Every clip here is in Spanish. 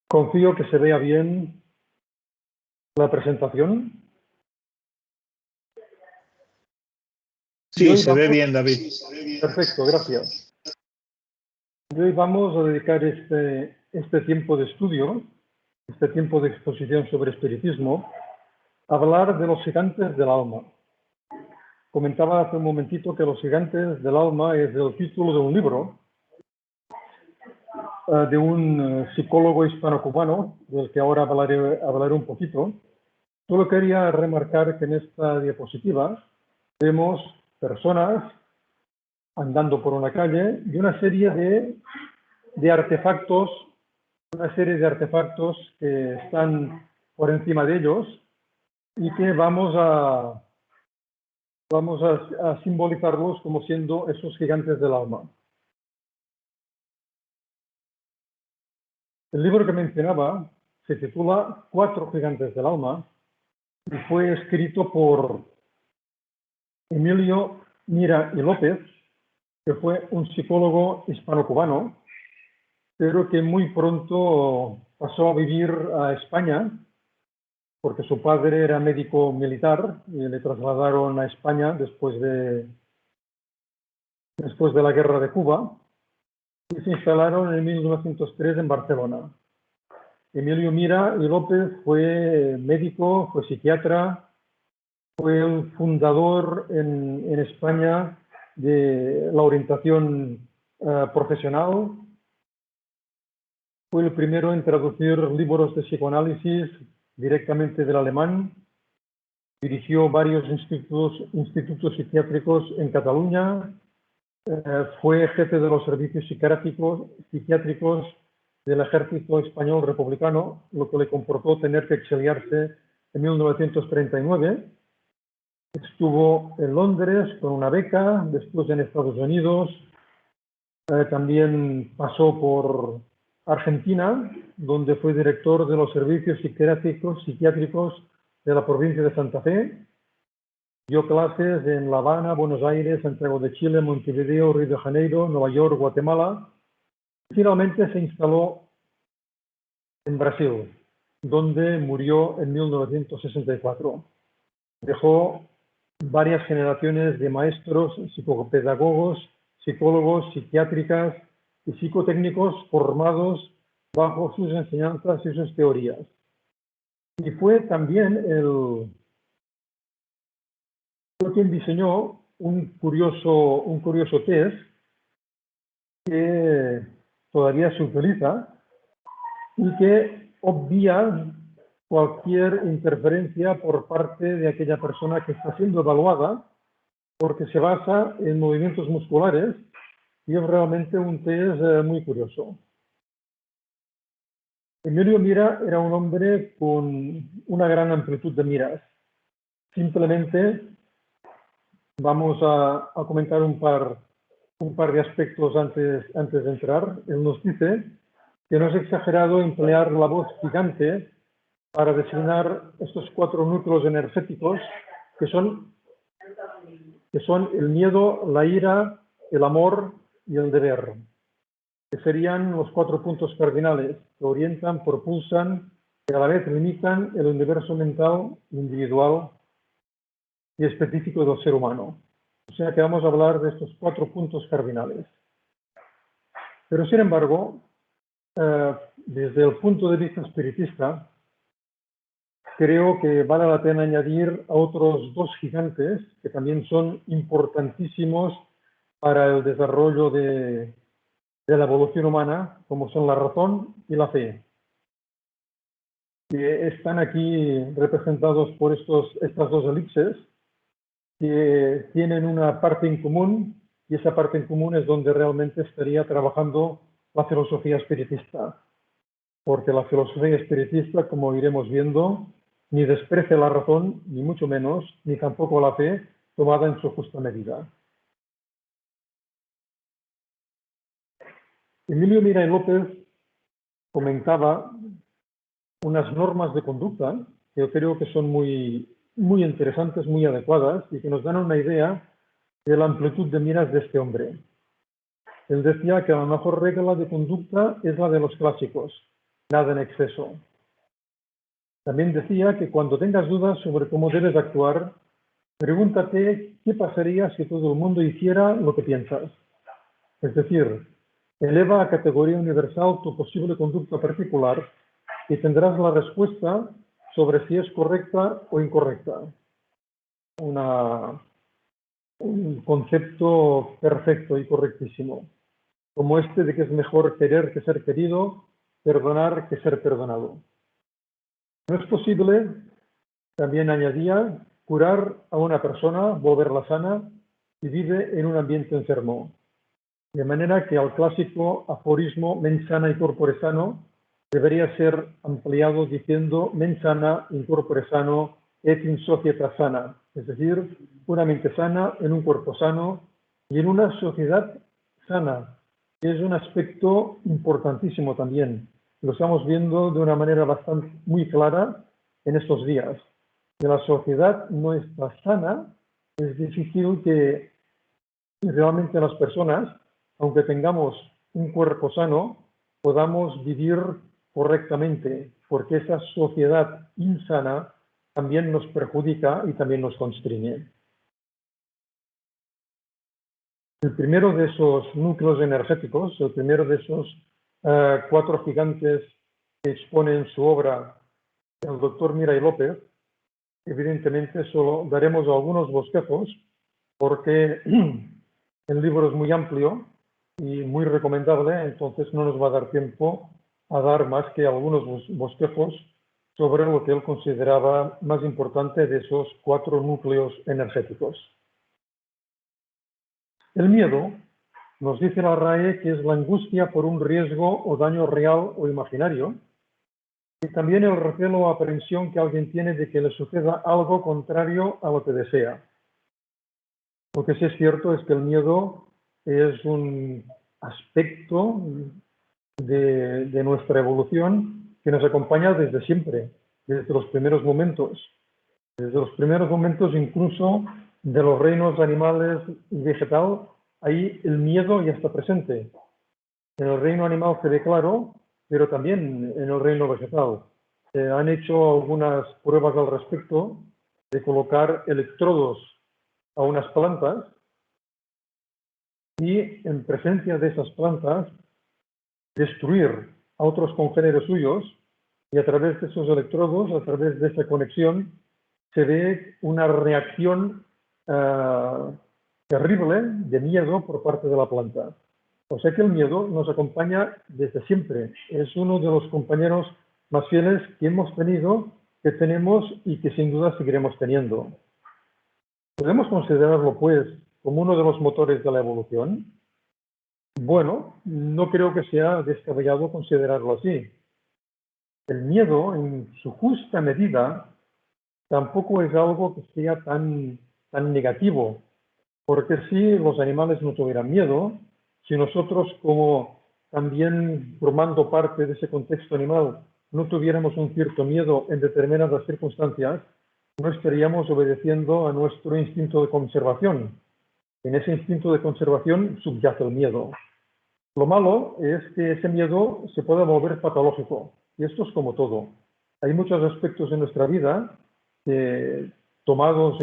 Confío que se vea bien la presentación. Sí, se ve bien, David. Perfecto, gracias. Y hoy vamos a dedicar este tiempo de estudio, este tiempo de exposición sobre espiritismo, a hablar de los gigantes del alma. Comentaba hace un momentito que Los gigantes del alma es el título de un libro de un psicólogo hispano-cubano, del que ahora hablaré un poquito. Solo quería remarcar que en esta diapositiva vemos personas andando por una calle y una serie de artefactos, que están por encima de ellos y que vamos a simbolizarlos como siendo esos gigantes del alma. El libro que mencionaba se titula Cuatro gigantes del alma y fue escrito por Emilio Mira y López, que fue un psicólogo hispano-cubano, pero que muy pronto pasó a vivir a España, porque su padre era médico militar y le trasladaron a España después de la guerra de Cuba y se instalaron en 1903 en Barcelona. Emilio Mira y López fue médico, fue psiquiatra, fue el fundador en España de la orientación profesional. Fue el primero en traducir libros de psicoanálisis directamente del alemán. Dirigió varios institutos psiquiátricos en Cataluña. Fue jefe de los servicios psiquiátricos del Ejército Español Republicano, lo que le comportó tener que exiliarse en 1939. Estuvo en Londres con una beca, después en Estados Unidos. También pasó por Argentina, donde fue director de los servicios psiquiátricos de la provincia de Santa Fe. Dio clases en La Habana, Buenos Aires, Santiago de Chile, Montevideo, Río de Janeiro, Nueva York, Guatemala. Finalmente se instaló en Brasil, donde murió en 1964. Dejó varias generaciones de maestros, psicopedagogos, psicólogos, psiquiátricas y psicotécnicos formados bajo sus enseñanzas y sus teorías. Y fue también quien diseñó un curioso test que todavía se utiliza y que obvia cualquier interferencia por parte de aquella persona que está siendo evaluada, porque se basa en movimientos musculares y es realmente un test muy curioso. Emilio Mira era un hombre con una gran amplitud de miras. Simplemente vamos a comentar un par de aspectos antes de entrar. Él nos dice que no es exagerado emplear la voz gigante para designar estos cuatro núcleos energéticos que son el miedo, la ira, el amor y el deber, que serían los cuatro puntos cardinales que orientan, propulsan y a la vez limitan el universo mental, individual y específico del ser humano. O sea que vamos a hablar de estos cuatro puntos cardinales. Pero sin embargo, desde el punto de vista espiritista, creo que vale la pena añadir a otros dos gigantes que también son importantísimos para el desarrollo de la evolución humana, como son la razón y la fe, que están aquí representados por estas dos elipses, que tienen una parte en común, y esa parte en común es donde realmente estaría trabajando la filosofía espiritista, porque la filosofía espiritista, como iremos viendo, ni desprecia la razón, ni mucho menos, ni tampoco la fe, tomada en su justa medida. Emilio Mira y López comentaba unas normas de conducta que yo creo que son muy interesantes, muy adecuadas y que nos dan una idea de la amplitud de miras de este hombre. Él decía que la mejor regla de conducta es la de los clásicos, nada en exceso. También decía que cuando tengas dudas sobre cómo debes actuar, pregúntate qué pasaría si todo el mundo hiciera lo que piensas. Es decir, eleva a categoría universal tu posible conducta particular y tendrás la respuesta sobre si es correcta o incorrecta. Un concepto perfecto y correctísimo, como este de que es mejor querer que ser querido, perdonar que ser perdonado. No es posible, también añadía, curar a una persona, volverla sana, si vive en un ambiente enfermo. De manera que al clásico aforismo mens sana y corpore sano debería ser ampliado diciendo mens sana in corpore sano et in societas sana, es decir, una mente sana en un cuerpo sano y en una sociedad sana, que es un aspecto importantísimo también. Lo estamos viendo de una manera bastante muy clara en estos días. Si la sociedad no está sana, es difícil que realmente las personas, aunque tengamos un cuerpo sano, podamos vivir correctamente, porque esa sociedad insana también nos perjudica y también nos constriñe. El primero de esos núcleos energéticos, el primero de esos 4 gigantes que expone en su obra el doctor Miray López, evidentemente solo daremos algunos bosquejos porque el libro es muy amplio y muy recomendable, entonces no nos va a dar tiempo a dar más que algunos bosquejos sobre lo que él consideraba más importante de esos 4 núcleos energéticos. El miedo, nos dice la RAE, que es la angustia por un riesgo o daño real o imaginario, y también el recelo o aprensión que alguien tiene de que le suceda algo contrario a lo que desea. Lo que sí es cierto es que el miedo es un aspecto de nuestra evolución que nos acompaña desde siempre, desde los primeros momentos. Desde los primeros momentos incluso de los reinos animales y vegetal, ahí el miedo ya está presente. En el reino animal se ve claro, pero también en el reino vegetal. Se han hecho algunas pruebas al respecto de colocar electrodos a unas plantas y en presencia de esas plantas destruir a otros congéneres suyos y a través de esos electrodos, a través de esa conexión, se ve una reacción terrible de miedo por parte de la planta. O sea que el miedo nos acompaña desde siempre. Es uno de los compañeros más fieles que hemos tenido, que tenemos y que sin duda seguiremos teniendo. ¿Podemos considerarlo, pues, como uno de los motores de la evolución? Bueno, no creo que sea descabellado considerarlo así. El miedo, en su justa medida, tampoco es algo que sea tan negativo, porque si los animales no tuvieran miedo, si nosotros, como también formando parte de ese contexto animal, no tuviéramos un cierto miedo en determinadas circunstancias, no estaríamos obedeciendo a nuestro instinto de conservación. En ese instinto de conservación subyace el miedo. Lo malo es que ese miedo se pueda volver patológico, y esto es como todo. Hay muchos aspectos en nuestra vida que, tomados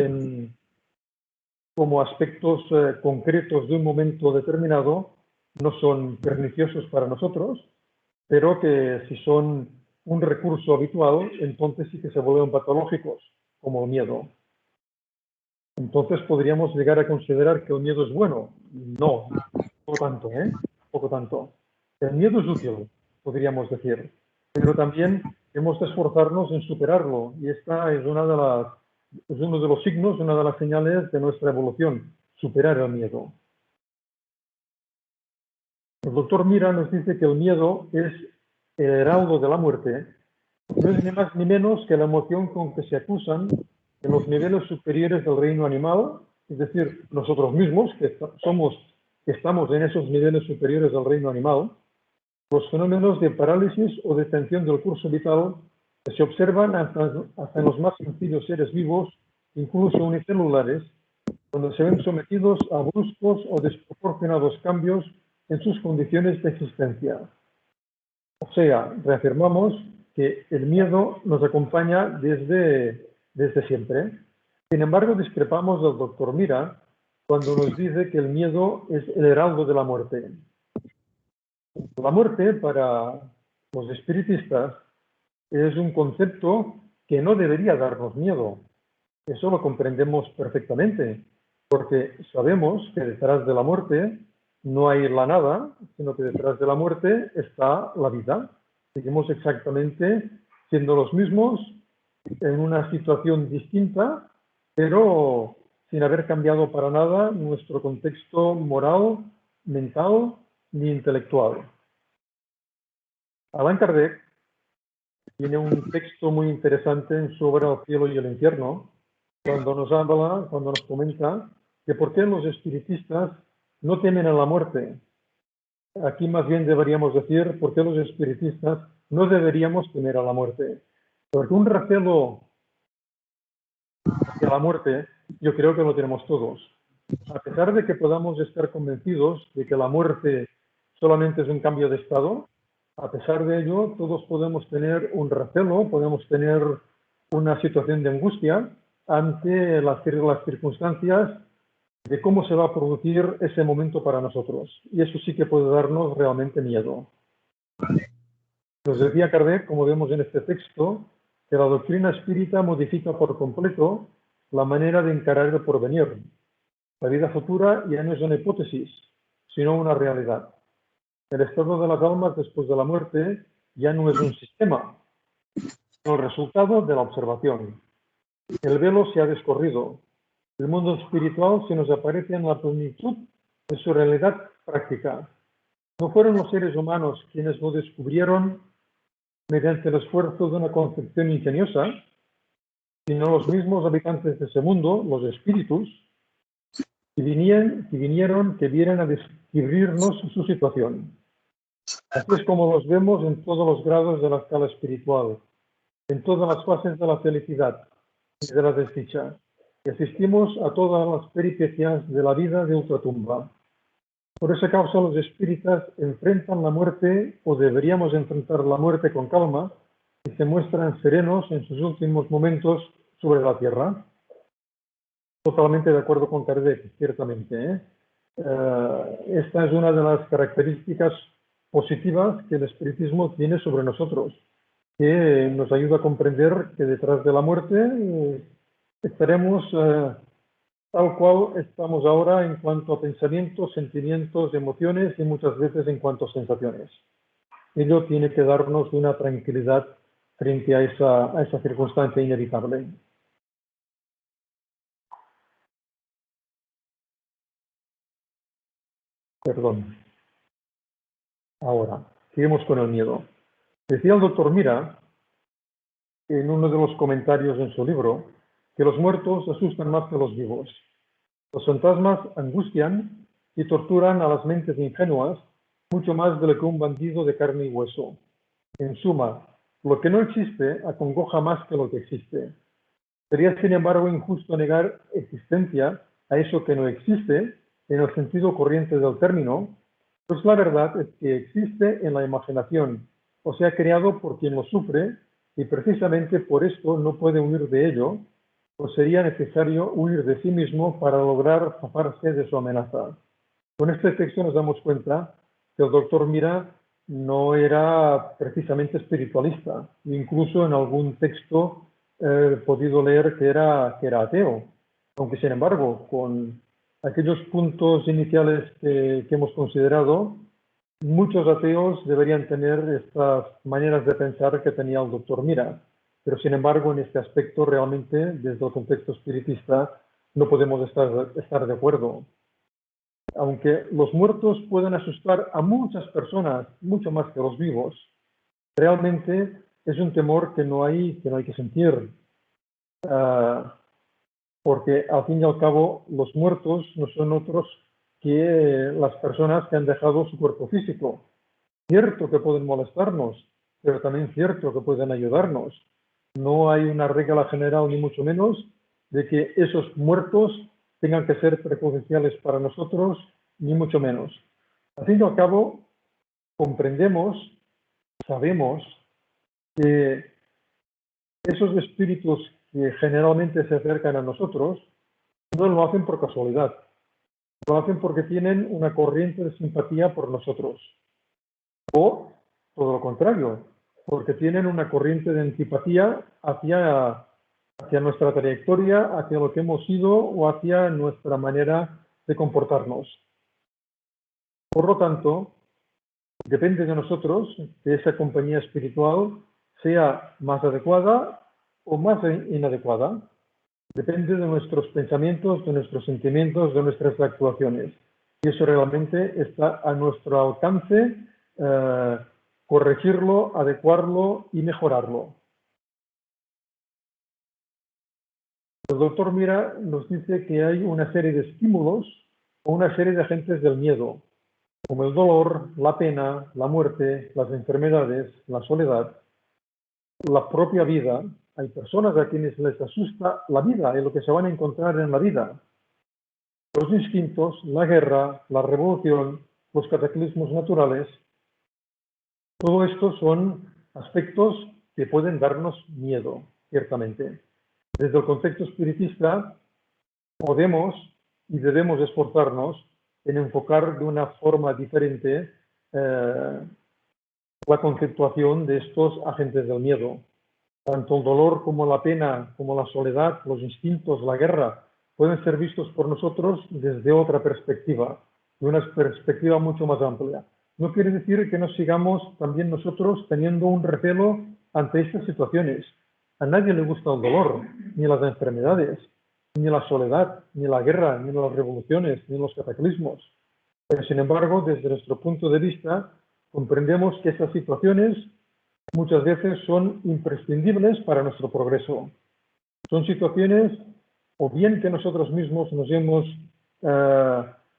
como aspectos concretos de un momento determinado, no son perniciosos para nosotros, pero que si son un recurso habitual, entonces sí que se vuelven patológicos, como el miedo. Entonces podríamos llegar a considerar que el miedo es bueno. No, poco tanto, ¿eh? Poco tanto. El miedo es útil, podríamos decir, pero también hemos de esforzarnos en superarlo, y esta es uno de los signos, una de las señales de nuestra evolución, superar el miedo. El doctor Mira nos dice que el miedo es el heraldo de la muerte. No es ni más ni menos que la emoción con que se acusan en los niveles superiores del reino animal, es decir, nosotros mismos, que estamos en esos niveles superiores del reino animal, los fenómenos de parálisis o de tensión del curso vital que se observan hasta en los más sencillos seres vivos, incluso unicelulares, donde se ven sometidos a bruscos o desproporcionados cambios en sus condiciones de existencia. O sea, reafirmamos que el miedo nos acompaña desde siempre. Sin embargo, discrepamos del doctor Mira cuando nos dice que el miedo es el heraldo de la muerte. La muerte, para los espiritistas, es un concepto que no debería darnos miedo. Eso lo comprendemos perfectamente, porque sabemos que detrás de la muerte no hay la nada, sino que detrás de la muerte está la vida. Seguimos exactamente siendo los mismos en una situación distinta, pero sin haber cambiado para nada nuestro contexto moral, mental ni intelectual. Allan Kardec tiene un texto muy interesante en su obra El cielo y el infierno, cuando nos comenta que por qué los espiritistas no temen a la muerte. Aquí más bien deberíamos decir por qué los espiritistas no deberíamos temer a la muerte. Porque un recelo de la muerte yo creo que lo tenemos todos. A pesar de que podamos estar convencidos de que la muerte solamente es un cambio de estado, a pesar de ello, todos podemos tener un recelo, podemos tener una situación de angustia ante las circunstancias de cómo se va a producir ese momento para nosotros. Y eso sí que puede darnos realmente miedo. Nos decía Kardec, como vemos en este texto, que la doctrina espírita modifica por completo la manera de encarar el porvenir. La vida futura ya no es una hipótesis, sino una realidad. El estado de las almas después de la muerte ya no es un sistema, sino el resultado de la observación. El velo se ha descorrido. El mundo espiritual se nos aparece en la plenitud de su realidad práctica. No fueron los seres humanos quienes lo descubrieron mediante el esfuerzo de una concepción ingeniosa, sino los mismos habitantes de ese mundo, los espíritus, que vinieron a descubrirnos su situación. Así es como los vemos en todos los grados de la escala espiritual, en todas las fases de la felicidad y de la desdicha, y asistimos a todas las peripecias de la vida de ultratumba. Por esa causa los espíritas enfrentan la muerte, o deberíamos enfrentar la muerte con calma, y se muestran serenos en sus últimos momentos sobre la tierra. Totalmente de acuerdo con Kardec, ciertamente. Esta es una de las características positivas que el espiritismo tiene sobre nosotros, que nos ayuda a comprender que detrás de la muerte estaremos tal cual estamos ahora en cuanto a pensamientos, sentimientos, emociones y muchas veces en cuanto a sensaciones. Ello tiene que darnos una tranquilidad frente a esa circunstancia inevitable. Perdón. Ahora, seguimos con el miedo. Decía el doctor Mira, en uno de los comentarios en su libro, que los muertos asustan más que los vivos. Los fantasmas angustian y torturan a las mentes ingenuas mucho más de lo que un bandido de carne y hueso. En suma, lo que no existe acongoja más que lo que existe. Sería, sin embargo, injusto negar existencia a eso que no existe en el sentido corriente del término, pues la verdad es que existe en la imaginación, o sea, creado por quien lo sufre, y precisamente por esto no puede huir de ello, pues sería necesario huir de sí mismo para lograr zafarse de su amenaza. Con este texto nos damos cuenta que el doctor Mira no era precisamente espiritualista, incluso en algún texto he podido leer que era ateo, aunque sin embargo, con aquellos puntos iniciales que hemos considerado, muchos ateos deberían tener estas maneras de pensar que tenía el doctor Mira, pero sin embargo en este aspecto realmente desde el contexto espiritista no podemos estar de acuerdo. Aunque los muertos pueden asustar a muchas personas, mucho más que los vivos, realmente es un temor que no hay que sentir. Porque al fin y al cabo los muertos no son otros que las personas que han dejado su cuerpo físico. Cierto que pueden molestarnos, pero también cierto que pueden ayudarnos. No hay una regla general, ni mucho menos, de que esos muertos tengan que ser perjudiciales para nosotros, ni mucho menos. Al fin y al cabo, comprendemos sabemos que esos espíritus que generalmente se acercan a nosotros no lo hacen por casualidad, lo hacen porque tienen una corriente de simpatía por nosotros. O todo lo contrario, porque tienen una corriente de antipatía hacia nuestra trayectoria, hacia lo que hemos sido o hacia nuestra manera de comportarnos. Por lo tanto, depende de nosotros que esa compañía espiritual sea más adecuada o más inadecuada. Depende de nuestros pensamientos, de nuestros sentimientos, de nuestras actuaciones. Y eso realmente está a nuestro alcance, corregirlo, adecuarlo y mejorarlo. El doctor Mira nos dice que hay una serie de estímulos o una serie de agentes del miedo, como el dolor, la pena, la muerte, las enfermedades, la soledad, la propia vida. Hay personas a quienes les asusta la vida y lo que se van a encontrar en la vida. Los instintos, la guerra, la revolución, los cataclismos naturales, todo esto son aspectos que pueden darnos miedo, ciertamente. Desde el contexto espiritista podemos y debemos esforzarnos en enfocar de una forma diferente la conceptuación de estos agentes del miedo. Tanto el dolor como la pena, como la soledad, los instintos, la guerra, pueden ser vistos por nosotros desde otra perspectiva, de una perspectiva mucho más amplia. No quiere decir que nos sigamos también nosotros teniendo un recelo ante estas situaciones. A nadie le gusta el dolor, ni las enfermedades, ni la soledad, ni la guerra, ni las revoluciones, ni los cataclismos. Pero sin embargo, desde nuestro punto de vista, comprendemos que estas situaciones muchas veces son imprescindibles para nuestro progreso. Son situaciones o bien que nosotros mismos nos hemos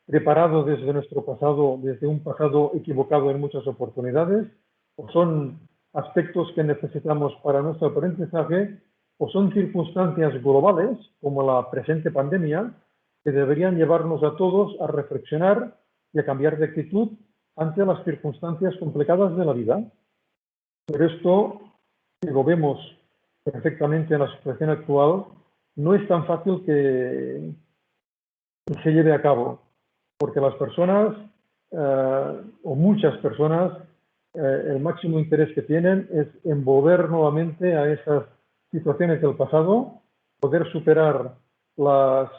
preparado desde nuestro pasado, desde un pasado equivocado en muchas oportunidades, o son aspectos que necesitamos para nuestro aprendizaje, o son circunstancias globales, como la presente pandemia, que deberían llevarnos a todos a reflexionar y a cambiar de actitud ante las circunstancias complicadas de la vida. Pero esto, si lo vemos perfectamente en la situación actual, no es tan fácil que se lleve a cabo, porque las personas, o muchas personas, el máximo interés que tienen es en volver nuevamente a esas situaciones del pasado, poder superar las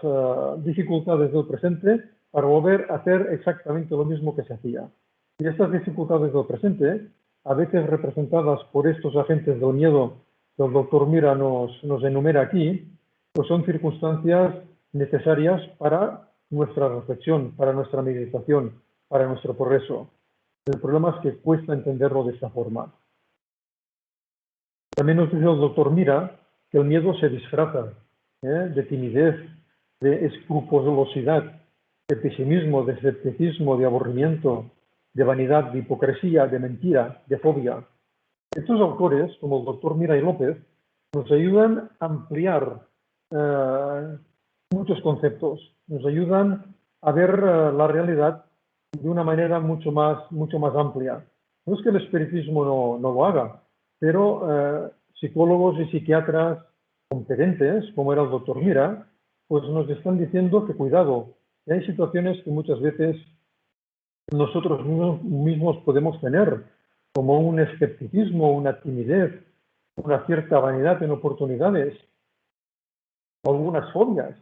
dificultades del presente para volver a hacer exactamente lo mismo que se hacía. Y estas dificultades del presente, a veces representadas por estos agentes del miedo que el doctor Mira nos enumera aquí, pues son circunstancias necesarias para nuestra reflexión, para nuestra meditación, para nuestro progreso. El problema es que cuesta entenderlo de esta forma. También nos dice el doctor Mira que el miedo se disfraza de timidez, de escrupulosidad, de pesimismo, de escepticismo, de aburrimiento, de vanidad, de hipocresía, de mentira, de fobia. Estos autores, como el doctor Mira y López, nos ayudan a ampliar muchos conceptos, nos ayudan a ver la realidad de una manera mucho más amplia. No es que el espiritismo no lo haga, pero psicólogos y psiquiatras competentes, como era el doctor Mira, pues nos están diciendo que cuidado, que hay situaciones que muchas veces nosotros mismos podemos tener, como un escepticismo, una timidez, una cierta vanidad en oportunidades, algunas fobias.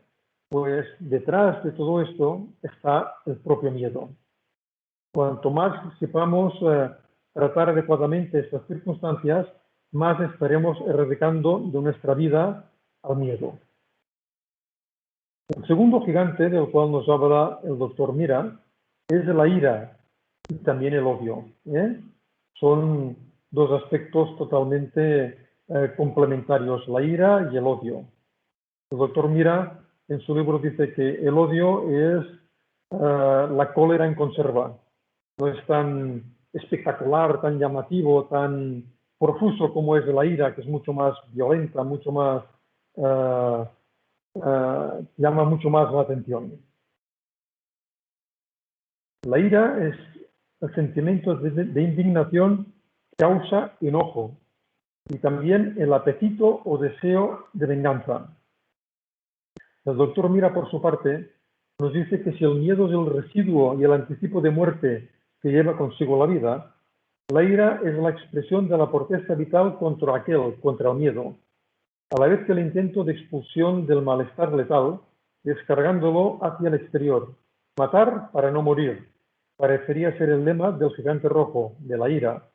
Pues detrás de todo esto está el propio miedo. Cuanto más sepamos tratar adecuadamente estas circunstancias, más estaremos erradicando de nuestra vida al miedo. El segundo gigante del cual nos habla el doctor Mira es la ira y también el odio. Son dos aspectos totalmente complementarios, la ira y el odio. El doctor Mira en su libro dice que el odio es la cólera en conserva. No es tan espectacular, tan llamativo, tan profuso como es la ira, que es mucho más violenta, mucho más llama mucho más la atención. La ira es el sentimiento de indignación causa enojo y también el apetito o deseo de venganza. El doctor Mira, por su parte, nos dice que si el miedo es el residuo y el anticipo de muerte que lleva consigo la vida, la ira es la expresión de la protesta vital contra el miedo, a la vez que el intento de expulsión del malestar letal, descargándolo hacia el exterior. Matar para no morir, parecería ser el lema del gigante rojo, de la ira,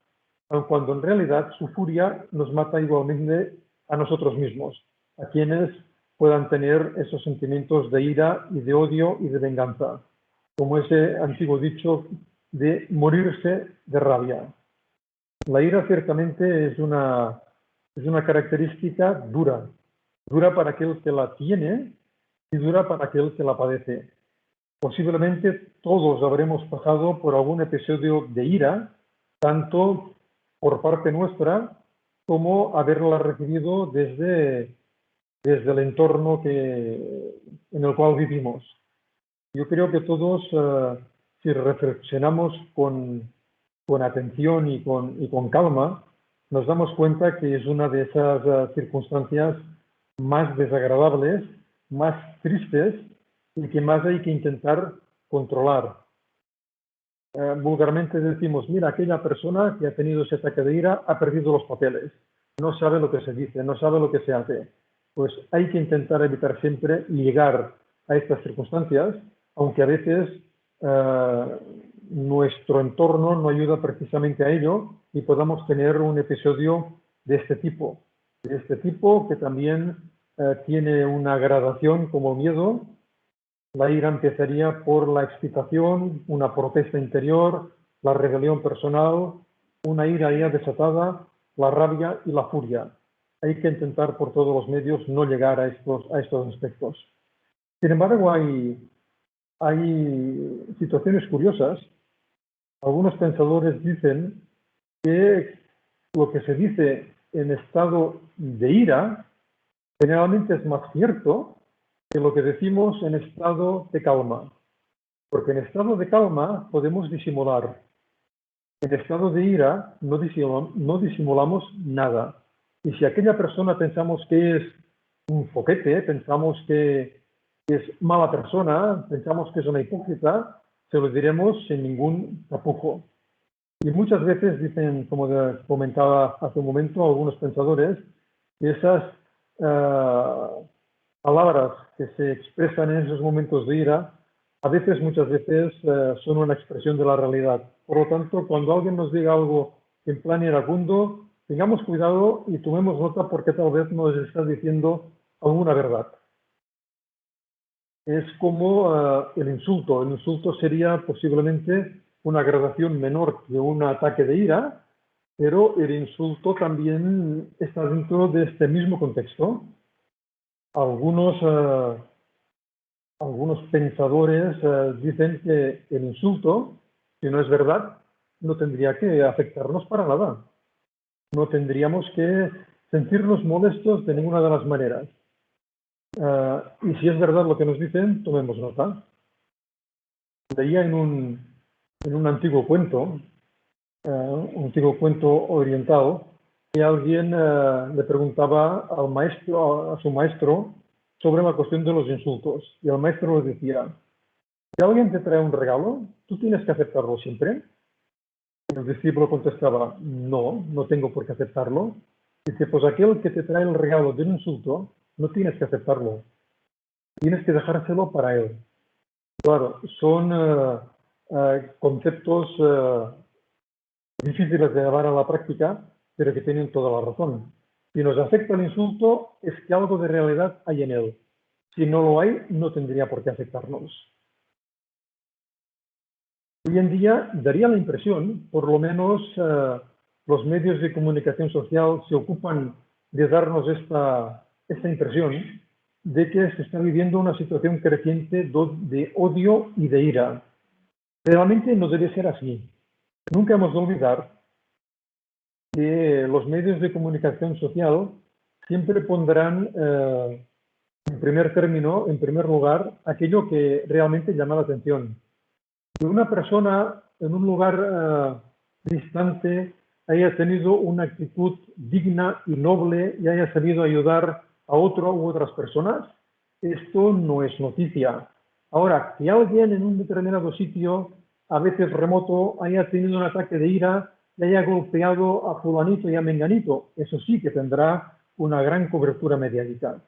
aun cuando en realidad su furia nos mata igualmente a nosotros mismos, a quienes puedan tener esos sentimientos de ira y de odio y de venganza, como ese antiguo dicho de morirse de rabia. La ira ciertamente es una característica dura para aquel que la tiene y dura para aquel que la padece. Posiblemente todos habremos pasado por algún episodio de ira, tanto por parte nuestra como haberla recibido desde el entorno en el cual vivimos. Yo creo que todos, si reflexionamos con atención y con calma, nos damos cuenta que es una de esas circunstancias más desagradables, más tristes y que más hay que intentar controlar. Vulgarmente decimos, mira, aquella persona que ha tenido ese ataque de ira ha perdido los papeles, no sabe lo que se dice, no sabe lo que se hace. Pues hay que intentar evitar siempre llegar a estas circunstancias, aunque a veces nuestro entorno no ayuda precisamente a ello y podamos tener un episodio de este tipo que también tiene una gradación como miedo. La ira empezaría por la excitación, una protesta interior, la rebelión personal, una ira ya desatada, la rabia y la furia. Hay que intentar por todos los medios no llegar a estos aspectos. Sin embargo, hay situaciones curiosas. Algunos pensadores dicen que lo que se dice en estado de ira generalmente es más cierto que lo que decimos en estado de calma. Porque en estado de calma podemos disimular. En estado de ira no disimulamos nada. Y si aquella persona pensamos que es un foquete, pensamos que es mala persona, pensamos que es una hipócrita, se lo diremos sin ningún tapujo. Y muchas veces dicen, como comentaba hace un momento algunos pensadores, que esas palabras que se expresan en esos momentos de ira, muchas veces son una expresión de la realidad. Por lo tanto, cuando alguien nos diga algo en plan iracundo, tengamos cuidado y tomemos nota porque tal vez nos está diciendo alguna verdad. Es como el insulto. El insulto sería posiblemente una gradación menor que un ataque de ira, pero el insulto también está dentro de este mismo contexto. Algunos pensadores dicen que el insulto, si no es verdad, no tendría que afectarnos para nada. No tendríamos que sentirnos molestos de ninguna de las maneras. Y si es verdad lo que nos dicen, tomemos nota. Leía en un antiguo cuento, oriental, que alguien le preguntaba a su maestro sobre la cuestión de los insultos. Y el maestro le decía, si alguien te trae un regalo, ¿tú tienes que aceptarlo siempre? Y el discípulo contestaba, no tengo por qué aceptarlo. Dice, pues aquel que te trae el regalo de un insulto, no tienes que aceptarlo. Tienes que dejárselo para él. Claro, son conceptos difíciles de llevar a la práctica, pero que tienen toda la razón. Si nos afecta el insulto, es que algo de realidad hay en él. Si no lo hay, no tendría por qué afectarnos. Hoy en día daría la impresión, por lo menos los medios de comunicación social se ocupan de darnos esta impresión de que se está viviendo una situación creciente de odio y de ira. Realmente no debe ser así. Nunca hemos de olvidar que los medios de comunicación social siempre pondrán en primer lugar, aquello que realmente llama la atención. Si una persona en un lugar distante haya tenido una actitud digna y noble y haya sabido ayudar a otro u otras personas, esto no es noticia. Ahora, que alguien en un determinado sitio, a veces remoto, haya tenido un ataque de ira y haya golpeado a fulanito y a menganito, eso sí que tendrá una gran cobertura mediática.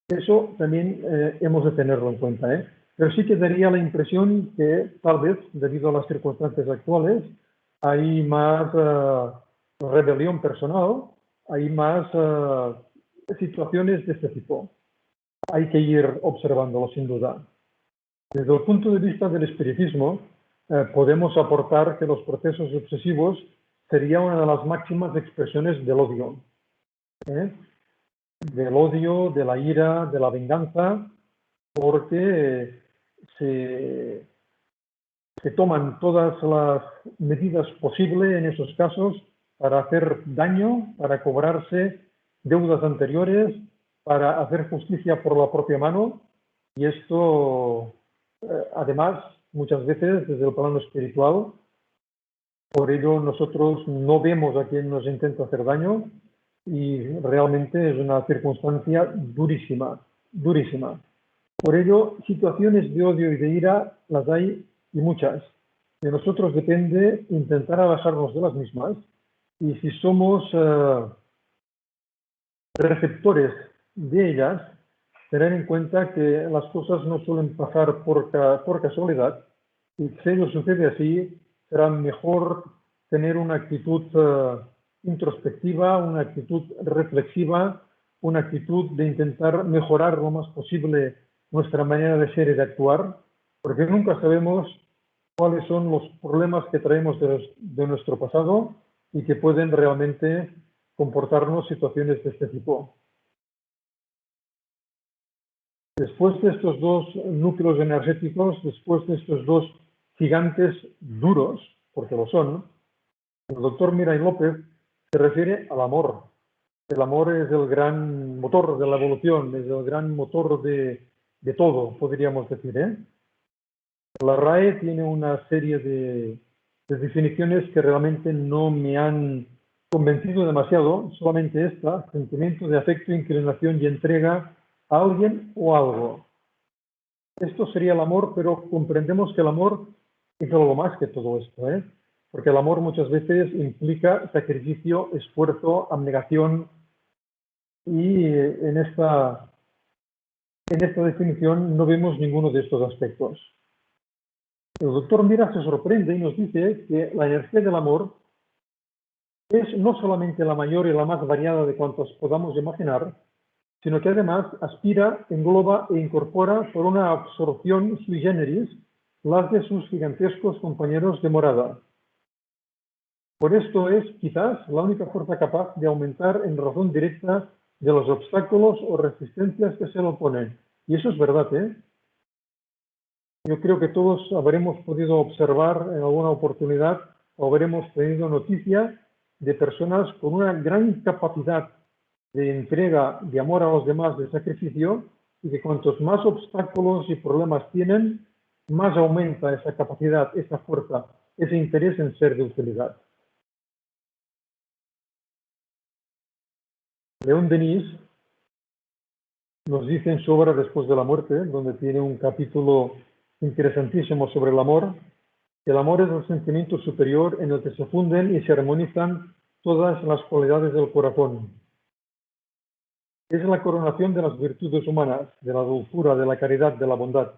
Eso también hemos de tenerlo en cuenta, ¿eh? Pero sí que daría la impresión que tal vez, debido a las circunstancias actuales, hay más rebelión personal, hay más situaciones de este tipo. Hay que ir observándolo sin duda. Desde el punto de vista del espiritismo, podemos aportar que los procesos obsesivos serían una de las máximas expresiones del odio. Del odio, de la ira, de la venganza, porque se toman todas las medidas posibles en esos casos para hacer daño, para cobrarse deudas anteriores, para hacer justicia por la propia mano. Y esto, además, muchas veces desde el plano espiritual, por ello nosotros no vemos a quien nos intenta hacer daño y realmente es una circunstancia durísima, durísima. Por ello, situaciones de odio y de ira las hay y muchas. De nosotros depende intentar alejarnos de las mismas y si somos receptores de ellas, tener en cuenta que las cosas no suelen pasar por casualidad y si ello sucede así, será mejor tener una actitud introspectiva, una actitud reflexiva, una actitud de intentar mejorar lo más posible nuestra manera de ser y de actuar, porque nunca sabemos cuáles son los problemas que traemos de nuestro pasado y que pueden realmente comportarnos situaciones de este tipo. Después de estos dos núcleos energéticos, después de estos dos gigantes duros, porque lo son, el doctor Miray López se refiere al amor. El amor es el gran motor de la evolución, es el gran motor de todo, podríamos decir, ¿eh? La RAE tiene una serie de definiciones que realmente no me han convencido demasiado, solamente esta: sentimiento de afecto, inclinación y entrega a alguien o algo. Esto sería el amor, pero comprendemos que el amor es algo más que todo esto, ¿eh? Porque el amor muchas veces implica sacrificio, esfuerzo, abnegación, y en esta definición no vemos ninguno de estos aspectos. El doctor Mira se sorprende y nos dice que la energía del amor es no solamente la mayor y la más variada de cuantos podamos imaginar, sino que además aspira, engloba e incorpora por una absorción sui generis las de sus gigantescos compañeros de morada. Por esto es, quizás, la única fuerza capaz de aumentar en razón directa de los obstáculos o resistencias que se le oponen. Y eso es verdad, ¿eh? Yo creo que todos habremos podido observar en alguna oportunidad o habremos tenido noticia de personas con una gran capacidad de entrega, de amor a los demás, de sacrificio, y que cuantos más obstáculos y problemas tienen, más aumenta esa capacidad, esa fuerza, ese interés en ser de utilidad. León Denis nos dice en su obra Después de la muerte, donde tiene un capítulo interesantísimo sobre el amor, que el amor es el sentimiento superior en el que se funden y se armonizan todas las cualidades del corazón. Es la coronación de las virtudes humanas, de la dulzura, de la caridad, de la bondad.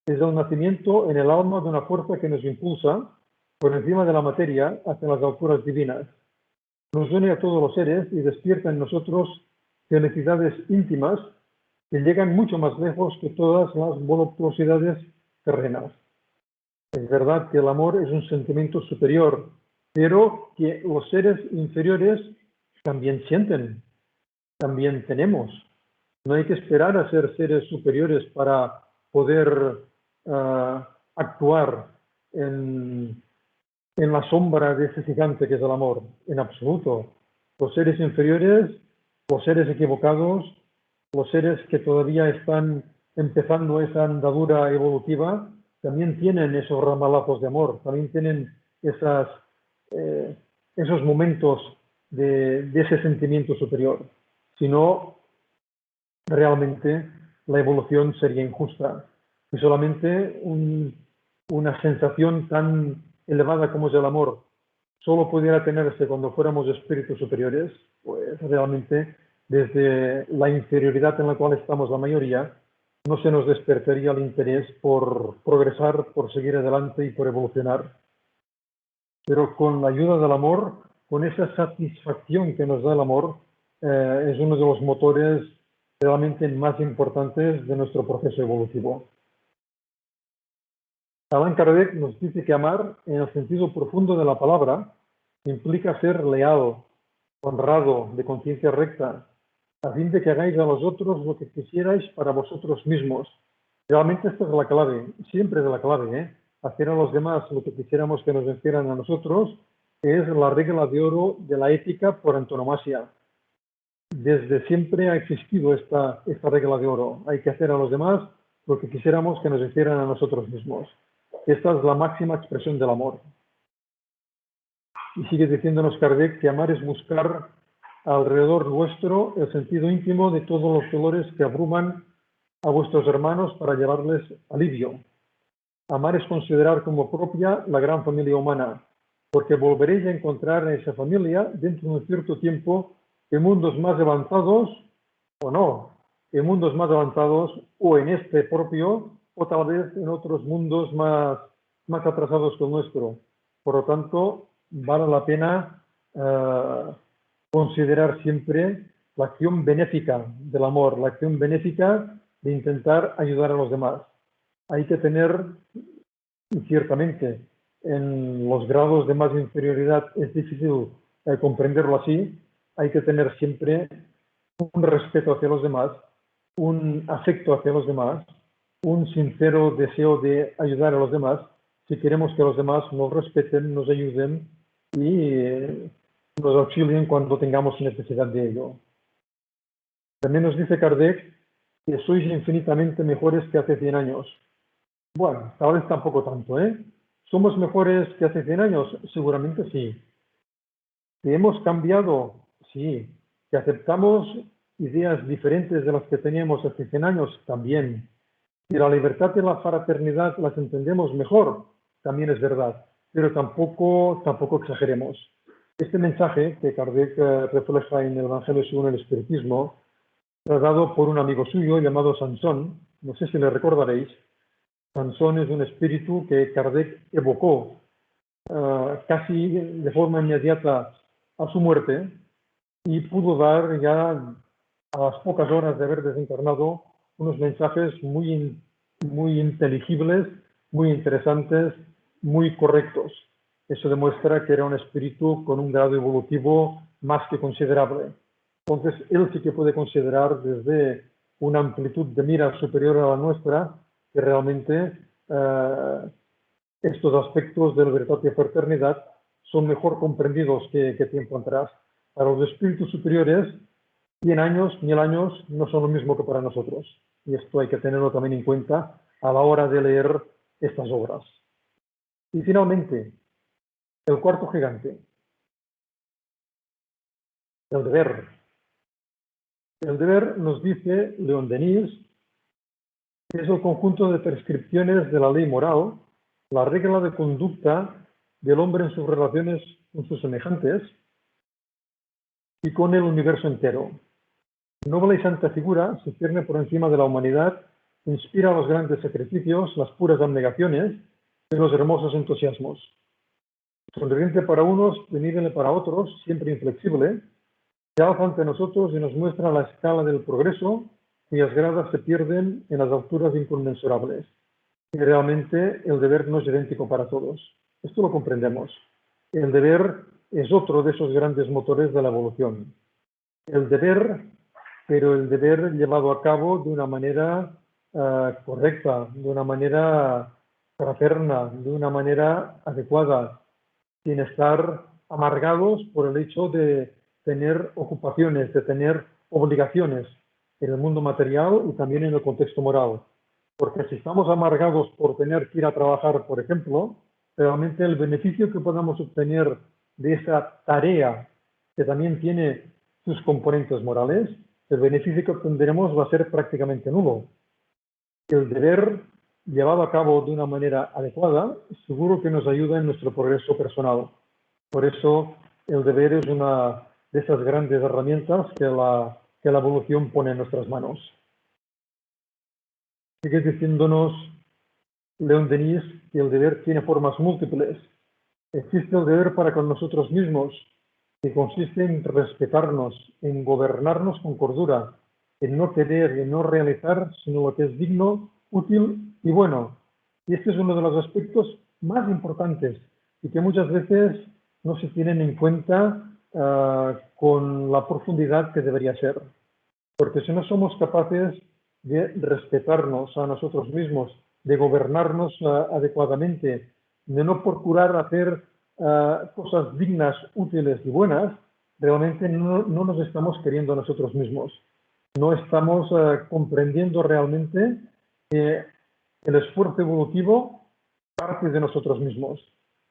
Es el nacimiento en el alma de una fuerza que nos impulsa, por encima de la materia, hacia las alturas divinas. Nos une a todos los seres y despierta en nosotros felicidades íntimas que llegan mucho más lejos que todas las voluptuosidades terrenas. Es verdad que el amor es un sentimiento superior, pero que los seres inferiores también sienten, también tenemos. No hay que esperar a ser seres superiores para poder actuar en la sombra de ese gigante que es el amor, en absoluto. Los seres inferiores, los seres equivocados, los seres que todavía están empezando esa andadura evolutiva, también tienen esos ramalazos de amor, también tienen esas esos momentos de ese sentimiento superior. Si no, realmente la evolución sería injusta. Y solamente una sensación tan elevada como es el amor solo pudiera tenerse cuando fuéramos espíritus superiores, pues realmente desde la inferioridad en la cual estamos la mayoría, no se nos despertaría el interés por progresar, por seguir adelante y por evolucionar. Pero con la ayuda del amor, con esa satisfacción que nos da el amor, es uno de los motores realmente más importantes de nuestro proceso evolutivo. Allan Kardec nos dice que amar, en el sentido profundo de la palabra, implica ser leal, honrado, de conciencia recta, a fin de que hagáis a los otros lo que quisierais para vosotros mismos. Realmente esta es la clave, siempre es la clave, ¿eh? Hacer a los demás lo que quisiéramos que nos hicieran a nosotros es la regla de oro de la ética por antonomasia. Desde siempre ha existido esta regla de oro. Hay que hacer a los demás lo que quisiéramos que nos hicieran a nosotros mismos. Esta es la máxima expresión del amor. Y sigue diciéndonos Kardec que amar es buscar alrededor vuestro el sentido íntimo de todos los dolores que abruman a vuestros hermanos para llevarles alivio. Amar es considerar como propia la gran familia humana, porque volveréis a encontrar en esa familia, dentro de un cierto tiempo, en mundos más avanzados, o no, en mundos más avanzados, o en este propio, o tal vez en otros mundos más atrasados que el nuestro. Por lo tanto, vale la pena considerar siempre la acción benéfica del amor, la acción benéfica de intentar ayudar a los demás. Hay que tener, ciertamente, en los grados de más inferioridad es difícil comprenderlo así, hay que tener siempre un respeto hacia los demás, un afecto hacia los demás, un sincero deseo de ayudar a los demás, si queremos que los demás nos respeten, nos ayuden y nos auxilien cuando tengamos necesidad de ello. También nos dice Kardec que sois infinitamente mejores que hace 100 años. Bueno, tal vez tampoco tanto, ¿eh? ¿Somos mejores que hace 100 años? Seguramente sí. ¿Que hemos cambiado? Sí. ¿Que aceptamos ideas diferentes de las que teníamos hace 100 años? También. ¿Que la libertad y la fraternidad las entendemos mejor? También es verdad. Pero tampoco exageremos. Este mensaje que Kardec refleja en el Evangelio según el Espiritismo, tratado por un amigo suyo llamado Sansón, no sé si le recordaréis. Sansón es un espíritu que Kardec evocó casi de forma inmediata a su muerte y pudo dar ya a las pocas horas de haber desencarnado unos mensajes muy inteligibles, muy interesantes, muy correctos. Eso demuestra que era un espíritu con un grado evolutivo más que considerable. Entonces, él sí que puede considerar desde una amplitud de mira superior a la nuestra que realmente estos aspectos de libertad y fraternidad son mejor comprendidos que tiempo atrás. Para los espíritus superiores, 100 años, 1000 años no son lo mismo que para nosotros. Y esto hay que tenerlo también en cuenta a la hora de leer estas obras. Y finalmente, el cuarto gigante, el deber. El deber, nos dice León Denis, es el conjunto de prescripciones de la ley moral, la regla de conducta del hombre en sus relaciones con sus semejantes y con el universo entero. Noble y santa figura se cierne por encima de la humanidad, inspira los grandes sacrificios, las puras abnegaciones y los hermosos entusiasmos. Sonriente para unos, temible para otros, siempre inflexible, se alza ante nosotros y nos muestra la escala del progreso, cuyas gradas se pierden en las alturas inconmensurables. Y realmente el deber no es idéntico para todos. Esto lo comprendemos. El deber es otro de esos grandes motores de la evolución. El deber, pero el deber llevado a cabo de una manera correcta, de una manera fraterna, de una manera adecuada, sin estar amargados por el hecho de tener ocupaciones, de tener obligaciones en el mundo material y también en el contexto moral. Porque si estamos amargados por tener que ir a trabajar, por ejemplo, realmente el beneficio que podamos obtener de esa tarea que también tiene sus componentes morales, el beneficio que obtendremos va a ser prácticamente nulo. El deber llevado a cabo de una manera adecuada seguro que nos ayuda en nuestro progreso personal. Por eso el deber es una de esas grandes herramientas que la evolución pone en nuestras manos. Sigue diciéndonos León Denis que el deber tiene formas múltiples. Existe el deber para con nosotros mismos, que consiste en respetarnos, en gobernarnos con cordura, en no querer, en no realizar, sino lo que es digno, útil y bueno. Y este es uno de los aspectos más importantes y que muchas veces no se tienen en cuenta con la profundidad que debería ser. Porque si no somos capaces de respetarnos a nosotros mismos, de gobernarnos adecuadamente, de no procurar hacer cosas dignas, útiles y buenas, realmente no nos estamos queriendo a nosotros mismos. No estamos comprendiendo realmente que el esfuerzo evolutivo parte de nosotros mismos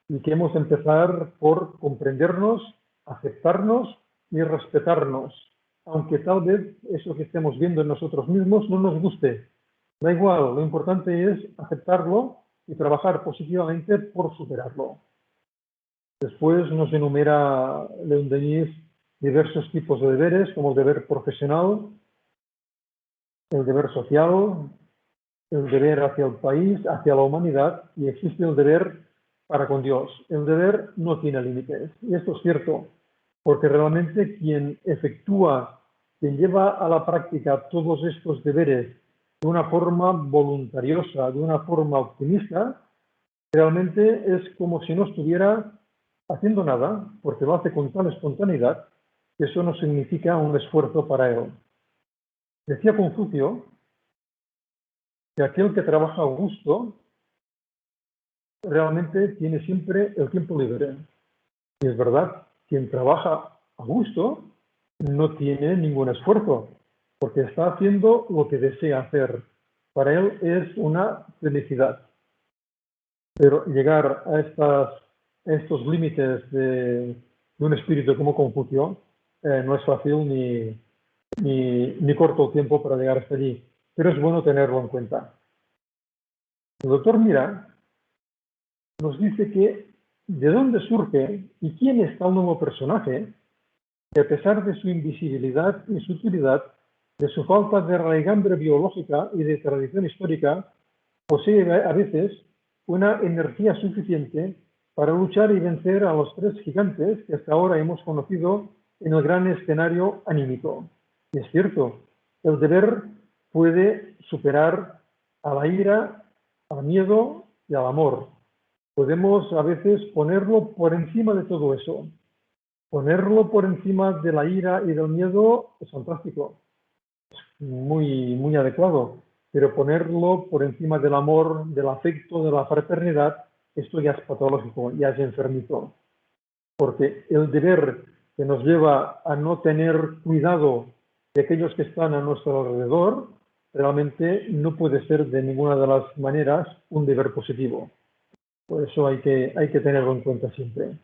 y que hemos de empezar por comprendernos, aceptarnos y respetarnos, aunque tal vez eso que estemos viendo en nosotros mismos no nos guste. Da igual, lo importante es aceptarlo y trabajar positivamente por superarlo. Después nos enumera León Denis diversos tipos de deberes, como el deber profesional, el deber social, el deber hacia el país, hacia la humanidad, y existe el deber para con Dios. El deber no tiene límites. Y esto es cierto, porque realmente quien efectúa, quien lleva a la práctica todos estos deberes de una forma voluntariosa, de una forma optimista, realmente es como si no estuviera haciendo nada, porque lo hace con tal espontaneidad que eso no significa un esfuerzo para él. Decía Confucio que aquel que trabaja a gusto realmente tiene siempre el tiempo libre. Y es verdad, quien trabaja a gusto no tiene ningún esfuerzo, porque está haciendo lo que desea hacer. Para él es una felicidad. Pero llegar a estos límites de un espíritu como Confucio no es fácil ni corto el tiempo para llegar hasta allí. Pero es bueno tenerlo en cuenta. El doctor Mira nos dice que de dónde surge y quién es tal nuevo personaje que a pesar de su invisibilidad y sutilidad, de su falta de raigambre biológica y de tradición histórica, posee a veces una energía suficiente para luchar y vencer a los tres gigantes que hasta ahora hemos conocido en el gran escenario anímico. Y es cierto, el deber puede superar a la ira, al miedo y al amor. Podemos a veces ponerlo por encima de todo eso. Ponerlo por encima de la ira y del miedo es fantástico, es muy adecuado, pero ponerlo por encima del amor, del afecto, de la fraternidad, esto ya es patológico, ya es enfermito. Porque el deber que nos lleva a no tener cuidado de aquellos que están a nuestro alrededor, realmente no puede ser de ninguna de las maneras un deber positivo. Por eso hay que tenerlo en cuenta siempre.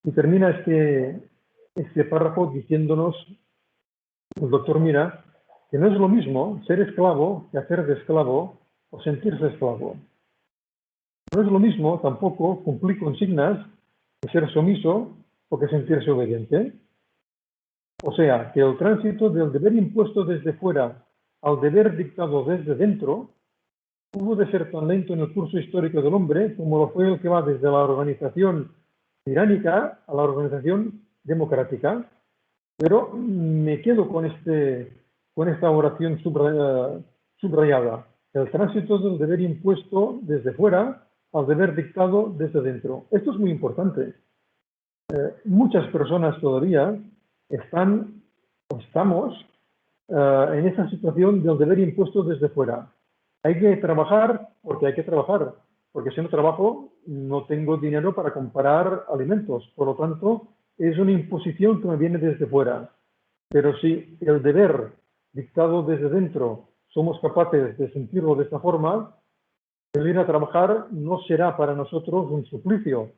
Y termina este párrafo diciéndonos el doctor Mira que no es lo mismo ser esclavo que hacer de esclavo o sentirse esclavo. No es lo mismo tampoco cumplir consignas que ser sumiso o que sentirse obediente. O sea, que el tránsito del deber impuesto desde fuera al deber dictado desde dentro hubo de ser tan lento en el curso histórico del hombre como lo fue el que va desde la organización tiránica a la organización democrática. Pero me quedo con esta oración subrayada. El tránsito del deber impuesto desde fuera al deber dictado desde dentro. Esto es muy importante. Muchas personas todavía estamos en esa situación del deber impuesto desde fuera. Hay que trabajar porque hay que trabajar, porque si no trabajo no tengo dinero para comprar alimentos. Por lo tanto, es una imposición que me viene desde fuera. Pero si el deber dictado desde dentro somos capaces de sentirlo de esta forma, el ir a trabajar no será para nosotros un suplicio,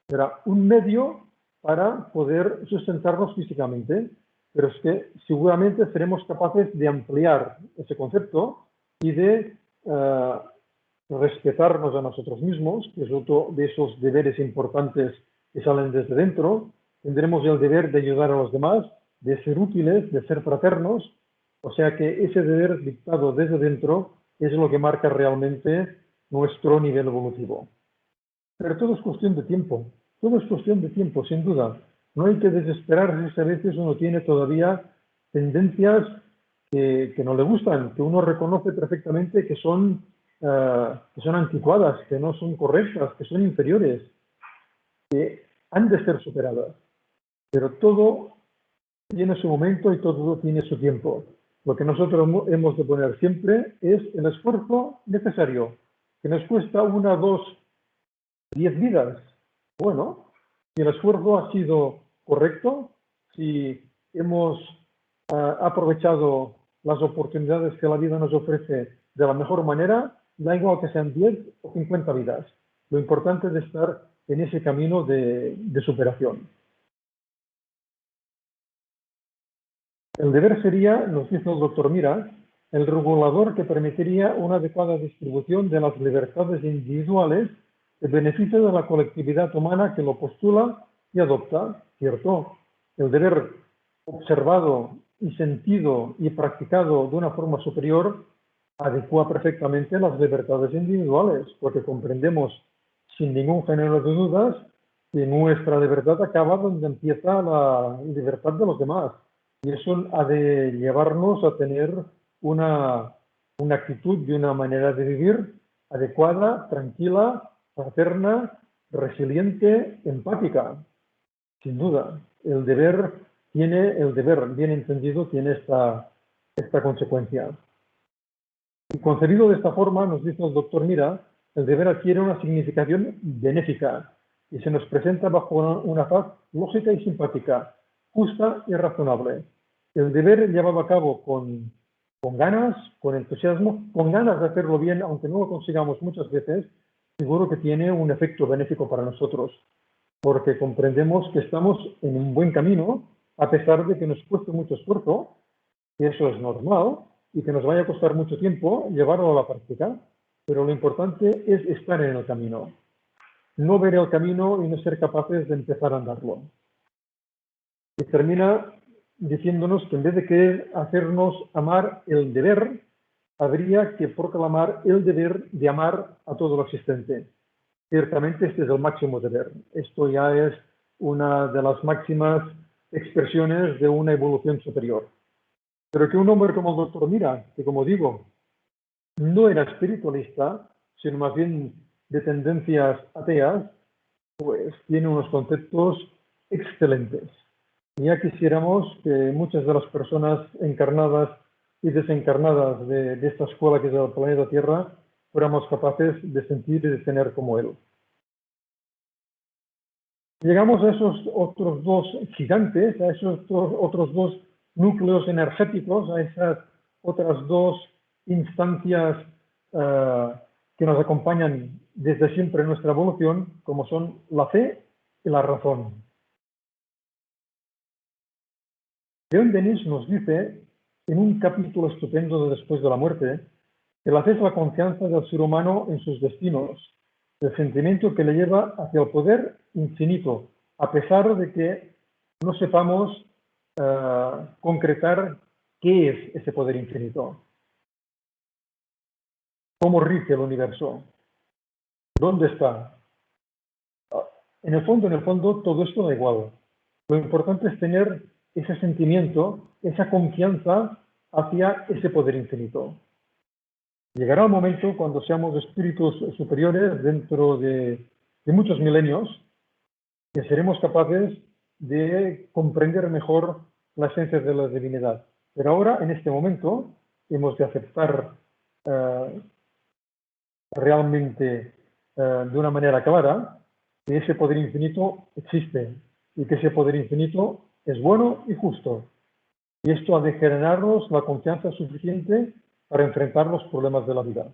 será un medio para poder sustentarnos físicamente, pero es que seguramente seremos capaces de ampliar ese concepto y de respetarnos a nosotros mismos, que es otro de esos deberes importantes que salen desde dentro. Tendremos el deber de ayudar a los demás, de ser útiles, de ser fraternos. O sea que ese deber dictado desde dentro es lo que marca realmente nuestro nivel evolutivo. Pero todo es cuestión de tiempo. Todo es cuestión de tiempo, sin duda. No hay que desesperarse si a veces uno tiene todavía tendencias que no le gustan, que uno reconoce perfectamente que son anticuadas, que no son correctas, que son inferiores, que han de ser superadas. Pero todo tiene su momento y todo tiene su tiempo. Lo que nosotros hemos de poner siempre es el esfuerzo necesario, que nos cuesta 1, 2, 10 vidas. Bueno, si el esfuerzo ha sido correcto, si hemos aprovechado las oportunidades que la vida nos ofrece de la mejor manera, da igual que sean 10 o 50 vidas. Lo importante es estar en ese camino de superación. El deber sería, nos dice el doctor Mira, el regulador que permitiría una adecuada distribución de las libertades individuales en beneficio de la colectividad humana que lo postula y adopta, ¿cierto? El deber observado y sentido y practicado de una forma superior adecua perfectamente las libertades individuales, porque comprendemos sin ningún género de dudas que nuestra libertad acaba donde empieza la libertad de los demás. Y eso ha de llevarnos a tener una actitud y una manera de vivir adecuada, tranquila, fraterna, resiliente, empática. Sin duda, el deber bien entendido, tiene esta consecuencia. Y concebido de esta forma, nos dice el doctor Mira, el deber adquiere una significación benéfica y se nos presenta bajo una faz lógica y simpática, justa y razonable. El deber llevado a cabo con ganas, con entusiasmo, con ganas de hacerlo bien, aunque no lo consigamos muchas veces, seguro que tiene un efecto benéfico para nosotros, porque comprendemos que estamos en un buen camino, a pesar de que nos cueste mucho esfuerzo, y eso es normal, y que nos vaya a costar mucho tiempo llevarlo a la práctica, pero lo importante es estar en el camino, no ver el camino y no ser capaces de empezar a andarlo. Y termina diciéndonos que en vez de querer hacernos amar el deber, habría que proclamar el deber de amar a todo lo existente. Ciertamente este es el máximo deber. Esto ya es una de las máximas expresiones de una evolución superior. Pero que un hombre como el doctor Mira, que como digo, no era espiritualista, sino más bien de tendencias ateas, pues tiene unos conceptos excelentes. Ya quisiéramos que muchas de las personas encarnadas y desencarnadas de esta escuela que es el planeta Tierra fuéramos capaces de sentir y de tener como él. Llegamos a esos otros dos gigantes, a esos otros dos núcleos energéticos, a esas otras dos instancias que nos acompañan desde siempre en nuestra evolución, como son la fe y la razón. Leon Denis nos dice, en un capítulo estupendo de Después de la muerte, que la fe es la confianza del ser humano en sus destinos, el sentimiento que le lleva hacia el poder infinito, a pesar de que no sepamos concretar qué es ese poder infinito. ¿Cómo rige el universo? ¿Dónde está? En el fondo, todo esto da igual. Lo importante es tener ese sentimiento, esa confianza hacia ese poder infinito. Llegará el momento cuando seamos espíritus superiores dentro de muchos milenios, que seremos capaces de comprender mejor la esencia de la divinidad. Pero ahora, en este momento, hemos de aceptar realmente de una manera clara que ese poder infinito existe y que ese poder infinito es bueno y justo. Y esto ha de generarnos la confianza suficiente para enfrentar los problemas de la vida.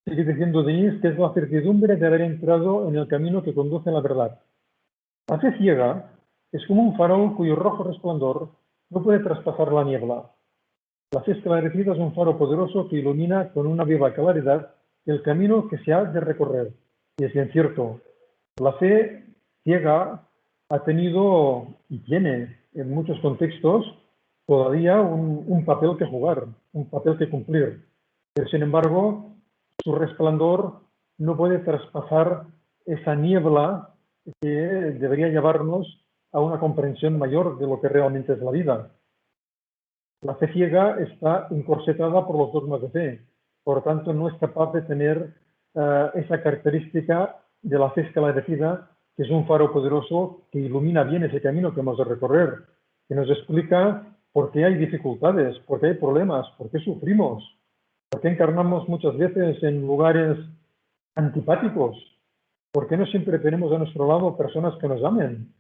Sigue diciendo Denis que es la certidumbre de haber entrado en el camino que conduce a la verdad. La fe ciega es como un farol cuyo rojo resplandor no puede traspasar la niebla. La fe esclarecida es un faro poderoso que ilumina con una viva claridad el camino que se ha de recorrer. Y es bien cierto, la fe ciega ha tenido y tiene en muchos contextos todavía un papel que jugar, un papel que cumplir. Pero sin embargo, su resplandor no puede traspasar esa niebla que debería llevarnos a una comprensión mayor de lo que realmente es la vida. La fe ciega está encorsetada por los dogmas de fe, por lo tanto no es capaz de tener esa característica de la fe esclarecida, que es un faro poderoso que ilumina bien ese camino que hemos de recorrer, que nos explica por qué hay dificultades, por qué hay problemas, por qué sufrimos, por qué encarnamos muchas veces en lugares antipáticos, por qué no siempre tenemos a nuestro lado personas que nos amen.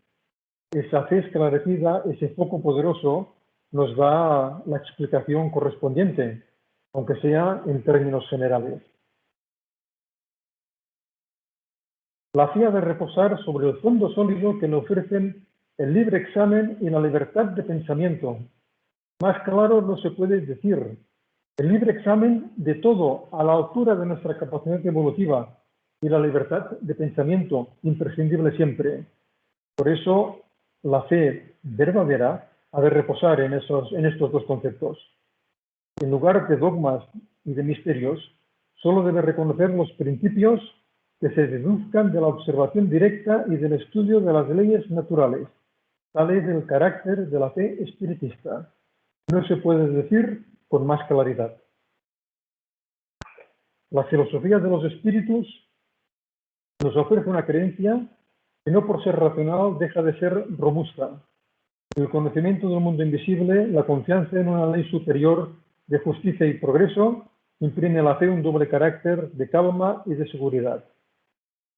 Esa fe esclarecida, ese foco poderoso, nos da la explicación correspondiente, aunque sea en términos generales. La fe ha de reposar sobre el fondo sólido que le ofrecen el libre examen y la libertad de pensamiento. Más claro no se puede decir. El libre examen de todo a la altura de nuestra capacidad evolutiva y la libertad de pensamiento, imprescindible siempre. Por eso, la fe verdadera ha de reposar en estos dos conceptos. En lugar de dogmas y de misterios, solo debe reconocer los principios que se deduzcan de la observación directa y del estudio de las leyes naturales. Tal es el carácter de la fe espiritista. No se puede decir con más claridad. La filosofía de los espíritus nos ofrece una creencia que no por ser racional deja de ser robusta. El conocimiento del mundo invisible, la confianza en una ley superior de justicia y progreso, imprime a la fe un doble carácter de calma y de seguridad.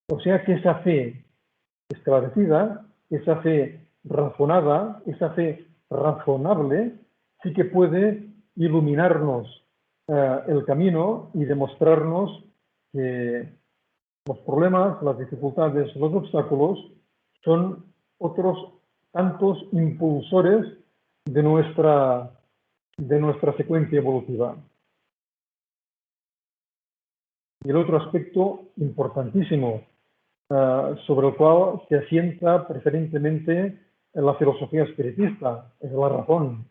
O sea que esa fe esclarecida, esa fe razonada, esa fe razonable, sí que puede iluminarnos el camino y demostrarnos que los problemas, las dificultades, los obstáculos son otros tantos impulsores de nuestra secuencia evolutiva. Y el otro aspecto importantísimo sobre el cual se asienta preferentemente en la filosofía espiritista es la razón.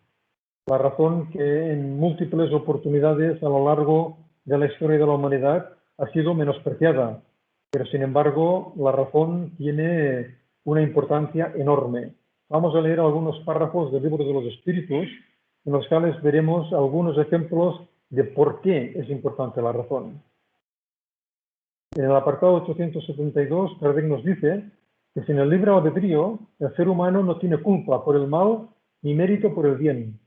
La razón que en múltiples oportunidades a lo largo de la historia de la humanidad ha sido menospreciada. Pero sin embargo, la razón tiene una importancia enorme. Vamos a leer algunos párrafos del Libro de los Espíritus, en los cuales veremos algunos ejemplos de por qué es importante la razón. En el apartado 872, Kardec nos dice que sin el libre albedrío, el ser humano no tiene culpa por el mal ni mérito por el bien.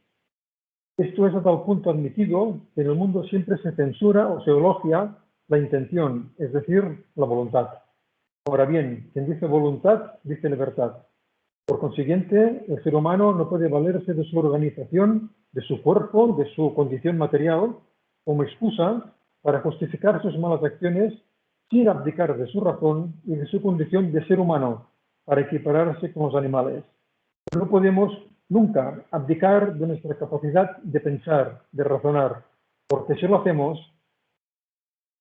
Esto es a tal punto admitido que en el mundo siempre se censura o se elogia la intención, es decir, la voluntad. Ahora bien, quien dice voluntad, dice libertad. Por consiguiente, el ser humano no puede valerse de su organización, de su cuerpo, de su condición material, como excusa para justificar sus malas acciones sin abdicar de su razón y de su condición de ser humano para equipararse con los animales. No podemos nunca abdicar de nuestra capacidad de pensar, de razonar, porque si lo hacemos,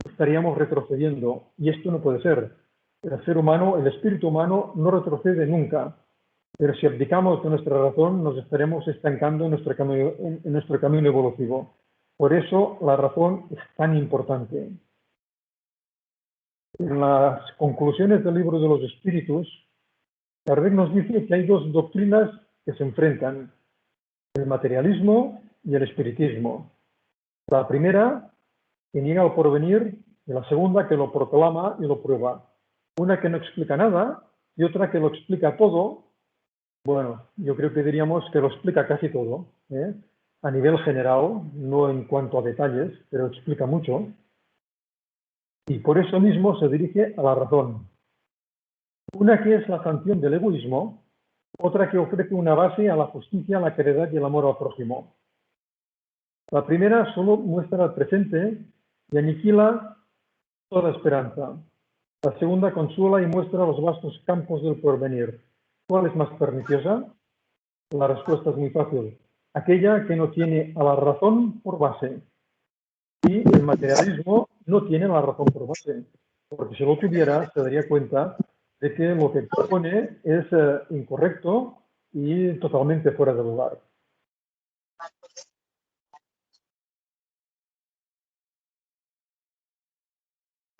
estaríamos retrocediendo, y esto no puede ser. El ser humano, el espíritu humano, no retrocede nunca, pero si abdicamos de nuestra razón, nos estaremos estancando en nuestro camino evolutivo. Por eso la razón es tan importante. En las conclusiones del Libro de los Espíritus, Kardec nos dice que hay dos doctrinas que se enfrentan, el materialismo y el espiritismo. La primera, que niega el porvenir, y la segunda, que lo proclama y lo prueba. Una que no explica nada y otra que lo explica todo. Bueno, yo creo que diríamos que lo explica casi todo, a nivel general, no en cuanto a detalles, pero explica mucho. Y por eso mismo se dirige a la razón. Una que es la sanción del egoísmo, otra que ofrece una base a la justicia, la caridad y el amor al prójimo. La primera solo muestra el presente y aniquila toda esperanza. La segunda consuela y muestra los vastos campos del porvenir. ¿Cuál es más perniciosa? La respuesta es muy fácil. Aquella que no tiene a la razón por base. Y el materialismo no tiene la razón por base. Porque si lo tuviera, se daría cuenta de que lo que expone es incorrecto y totalmente fuera de lugar.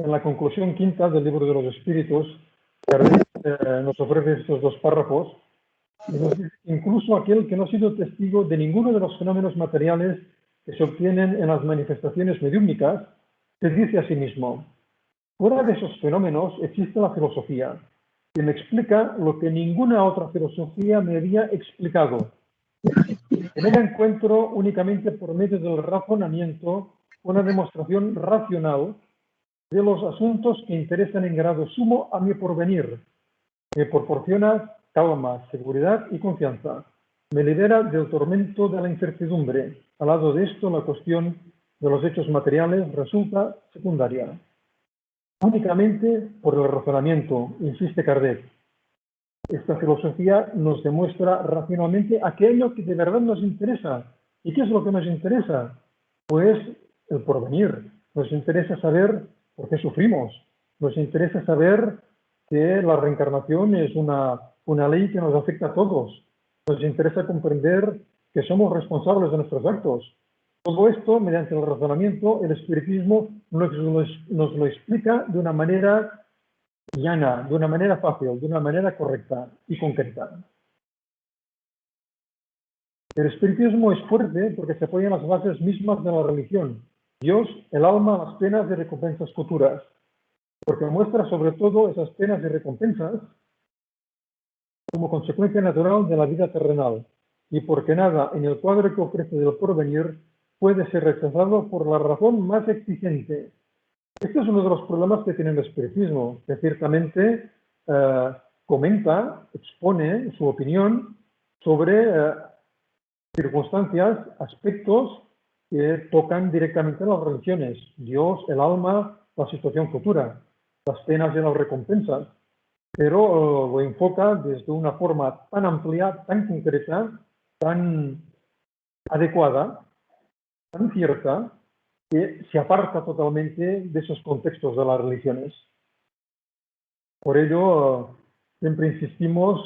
En la conclusión quinta del libro de los espíritus, Kardec nos ofrece estos dos párrafos y nos dice que incluso aquel que no ha sido testigo de ninguno de los fenómenos materiales que se obtienen en las manifestaciones mediúmnicas, se dice a sí mismo: fuera de esos fenómenos existe la filosofía, que me explica lo que ninguna otra filosofía me había explicado. En ella encuentro únicamente por medio del razonamiento una demostración racional de los asuntos que interesan en grado sumo a mi porvenir. Me proporciona calma, seguridad y confianza. Me libera del tormento de la incertidumbre. Al lado de esto, la cuestión de los hechos materiales resulta secundaria. Únicamente por el razonamiento, insiste Kardec. Esta filosofía nos demuestra racionalmente aquello que de verdad nos interesa. ¿Y qué es lo que nos interesa? Pues el porvenir. Nos interesa saber por qué sufrimos. Nos interesa saber que la reencarnación es una ley que nos afecta a todos. Nos interesa comprender que somos responsables de nuestros actos. Todo esto, mediante el razonamiento, el espiritismo nos lo explica de una manera llana, de una manera fácil, de una manera correcta y concreta. El espiritismo es fuerte porque se apoya en las bases mismas de la religión: Dios, el alma, las penas y recompensas futuras. Porque muestra sobre todo esas penas y recompensas como consecuencia natural de la vida terrenal, y porque nada en el cuadro que ofrece del porvenir puede ser rechazado por la razón más exigente. Este es uno de los problemas que tiene el espiritismo, que ciertamente comenta, expone su opinión sobre circunstancias, aspectos que tocan directamente a las religiones: Dios, el alma, la situación futura, las penas y las recompensas, pero lo enfoca desde una forma tan amplia, tan concreta, tan adecuada, tan cierta, que se aparta totalmente de esos contextos de las religiones. Por ello, siempre insistimos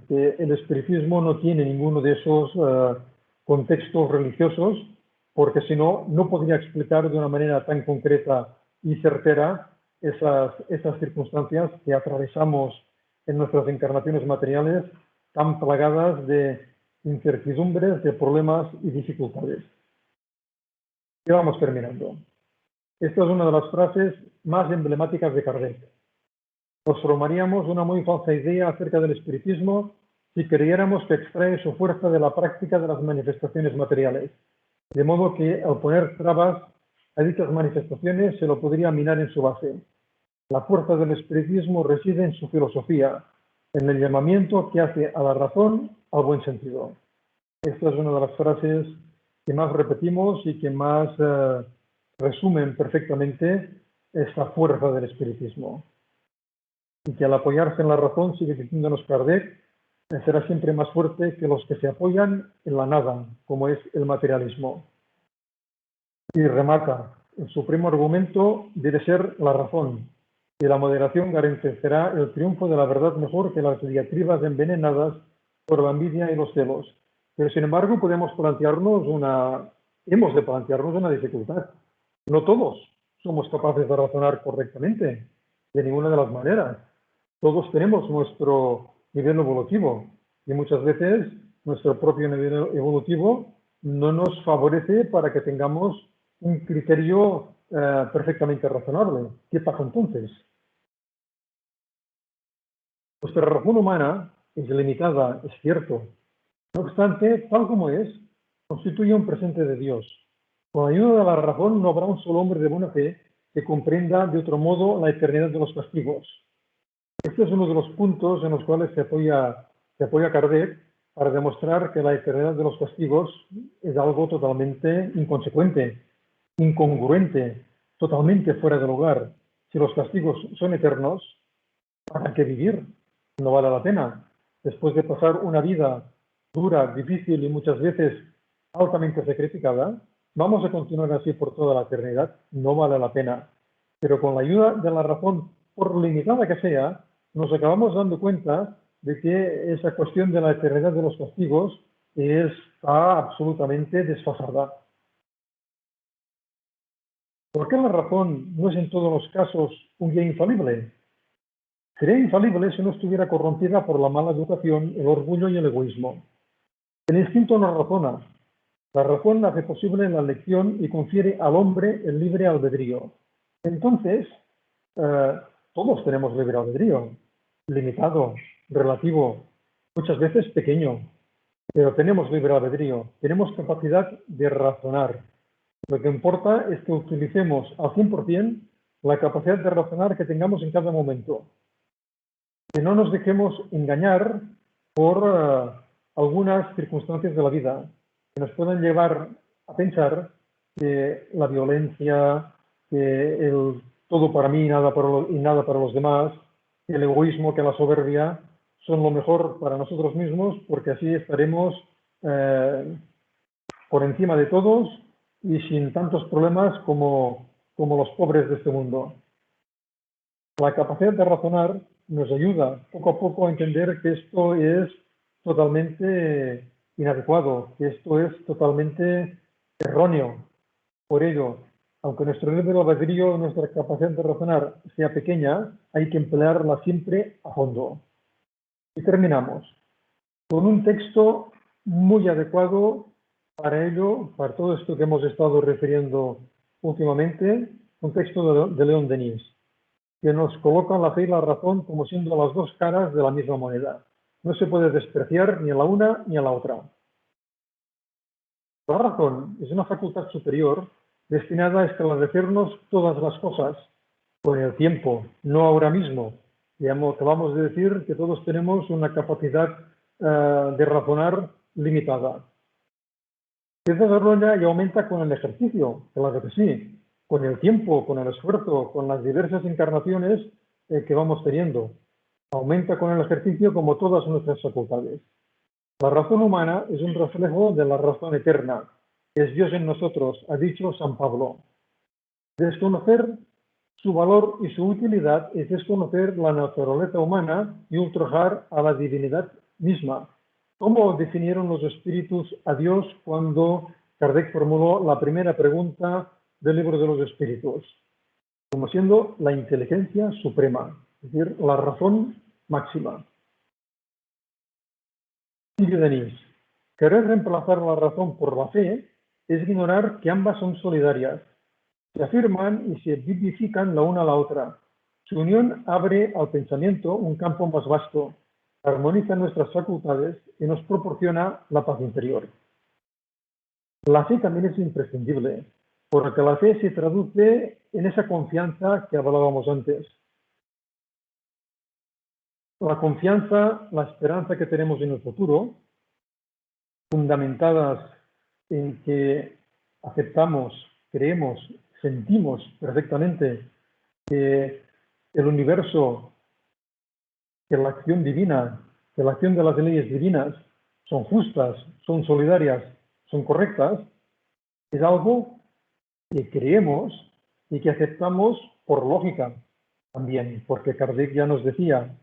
que el espiritismo no tiene ninguno de esos contextos religiosos, porque si no, no podría explicar de una manera tan concreta y certera esas circunstancias que atravesamos en nuestras encarnaciones materiales, tan plagadas de incertidumbres, de problemas y dificultades. Y vamos terminando. Esta es una de las frases más emblemáticas de Kardec. Nos formaríamos una muy falsa idea acerca del espiritismo si creyéramos que extrae su fuerza de la práctica de las manifestaciones materiales, de modo que al poner trabas a dichas manifestaciones se lo podría minar en su base. La fuerza del espiritismo reside en su filosofía, en el llamamiento que hace a la razón al buen sentido. Esta es una de las frases que más repetimos y que más resumen perfectamente esta fuerza del espiritismo. Y que al apoyarse en la razón, sigue diciéndonos Kardec, será siempre más fuerte que los que se apoyan en la nada, como es el materialismo. Y remata: el supremo argumento debe ser la razón, y la moderación garantizará el triunfo de la verdad mejor que las diatribas envenenadas por la envidia y los celos. Pero sin embargo hemos de plantearnos una dificultad. No todos somos capaces de razonar correctamente, de ninguna de las maneras. Todos tenemos nuestro nivel evolutivo y muchas veces nuestro propio nivel evolutivo no nos favorece para que tengamos un criterio perfectamente razonable. ¿Qué pasa entonces? Nuestra razón humana es limitada, es cierto. No obstante, tal como es, constituye un presente de Dios. Con la ayuda de la razón no habrá un solo hombre de buena fe que comprenda de otro modo la eternidad de los castigos. Este es uno de los puntos en los cuales se apoya Kardec para demostrar que la eternidad de los castigos es algo totalmente inconsecuente, incongruente, totalmente fuera de lugar. Si los castigos son eternos, ¿para qué vivir? No vale la pena. Después de pasar una vida dura, difícil y muchas veces altamente sacrificada, vamos a continuar así por toda la eternidad. No vale la pena. Pero con la ayuda de la razón, por limitada que sea, nos acabamos dando cuenta de que esa cuestión de la eternidad de los castigos está absolutamente desfasada. ¿Por qué la razón no es en todos los casos un guía infalible? Sería infalible si no estuviera corrompida por la mala educación, el orgullo y el egoísmo. El instinto no razona. La razón hace posible la elección y confiere al hombre el libre albedrío. Entonces, todos tenemos libre albedrío, limitado, relativo, muchas veces pequeño, pero tenemos libre albedrío, tenemos capacidad de razonar. Lo que importa es que utilicemos al 100% la capacidad de razonar que tengamos en cada momento. Que no nos dejemos engañar por algunas circunstancias de la vida que nos puedan llevar a pensar que la violencia, que el todo para mí y nada para los demás, que el egoísmo, que la soberbia son lo mejor para nosotros mismos, porque así estaremos por encima de todos y sin tantos problemas como los pobres de este mundo. La capacidad de razonar nos ayuda poco a poco a entender que esto es totalmente inadecuado, que esto es totalmente erróneo. Por ello, aunque nuestro libre albedrío y nuestra capacidad de razonar sea pequeña, hay que emplearla siempre a fondo. Y terminamos con un texto muy adecuado para ello, para todo esto que hemos estado refiriendo últimamente, un texto de León Denis, que nos coloca la fe y la razón como siendo las dos caras de la misma moneda. No se puede despreciar ni a la una ni a la otra. La razón es una facultad superior destinada a esclarecernos todas las cosas con el tiempo, no ahora mismo. Acabamos de decir que todos tenemos una capacidad de razonar limitada. Se desarrolla y aumenta con el ejercicio, claro que sí, con el tiempo, con el esfuerzo, con las diversas encarnaciones que vamos teniendo. Aumenta con el ejercicio como todas nuestras facultades. La razón humana es un reflejo de la razón eterna. Es Dios en nosotros, ha dicho San Pablo. Desconocer su valor y su utilidad es desconocer la naturaleza humana y ultrajar a la divinidad misma. ¿Cómo definieron los espíritus a Dios cuando Kardec formuló la primera pregunta del libro de los espíritus? Como siendo la inteligencia suprema, es decir, la razón máxima. Sigue Denis. Querer reemplazar la razón por la fe es ignorar que ambas son solidarias. Se afirman y se vivifican la una a la otra. Su unión abre al pensamiento un campo más vasto, armoniza nuestras facultades y nos proporciona la paz interior. La fe también es imprescindible, porque la fe se traduce en esa confianza que hablábamos antes. La confianza, la esperanza que tenemos en el futuro, fundamentadas en que aceptamos, creemos, sentimos perfectamente que el universo, que la acción divina, que la acción de las leyes divinas son justas, son solidarias, son correctas, es algo que creemos y que aceptamos por lógica también, porque Kardec ya nos decía,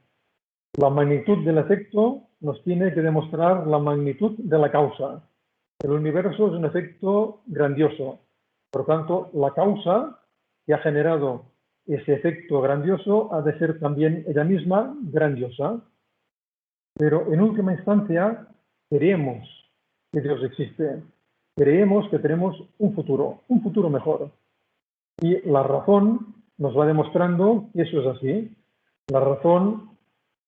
la magnitud del efecto nos tiene que demostrar la magnitud de la causa. El universo es un efecto grandioso. Por tanto, la causa que ha generado ese efecto grandioso ha de ser también ella misma grandiosa. Pero en última instancia, creemos que Dios existe. Creemos que tenemos un futuro mejor. Y la razón nos va demostrando que eso es así. La razón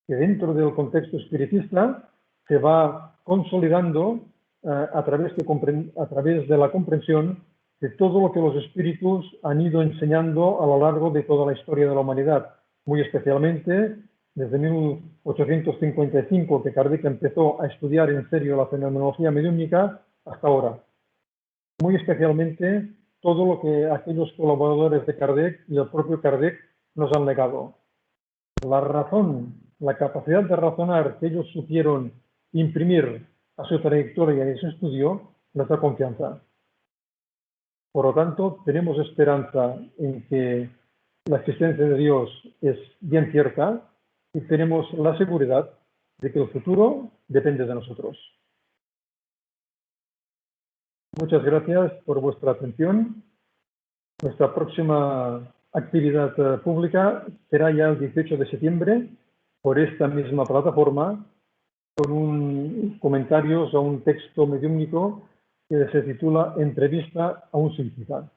que dentro del contexto espiritista se va consolidando a través de la comprensión de todo lo que los espíritus han ido enseñando a lo largo de toda la historia de la humanidad, muy especialmente desde 1855, que Kardec empezó a estudiar en serio la fenomenología mediúmnica, hasta ahora. Muy especialmente todo lo que aquellos colaboradores de Kardec y el propio Kardec nos han legado. La razón, la capacidad de razonar que ellos supieron imprimir a su trayectoria y a su estudio, nos da confianza. Por lo tanto, tenemos esperanza en que la existencia de Dios es bien cierta y tenemos la seguridad de que el futuro depende de nosotros. Muchas gracias por vuestra atención. Nuestra próxima actividad pública será ya el 18 de septiembre por esta misma plataforma con comentarios a un texto mediúmnico que se titula Entrevista a un científico.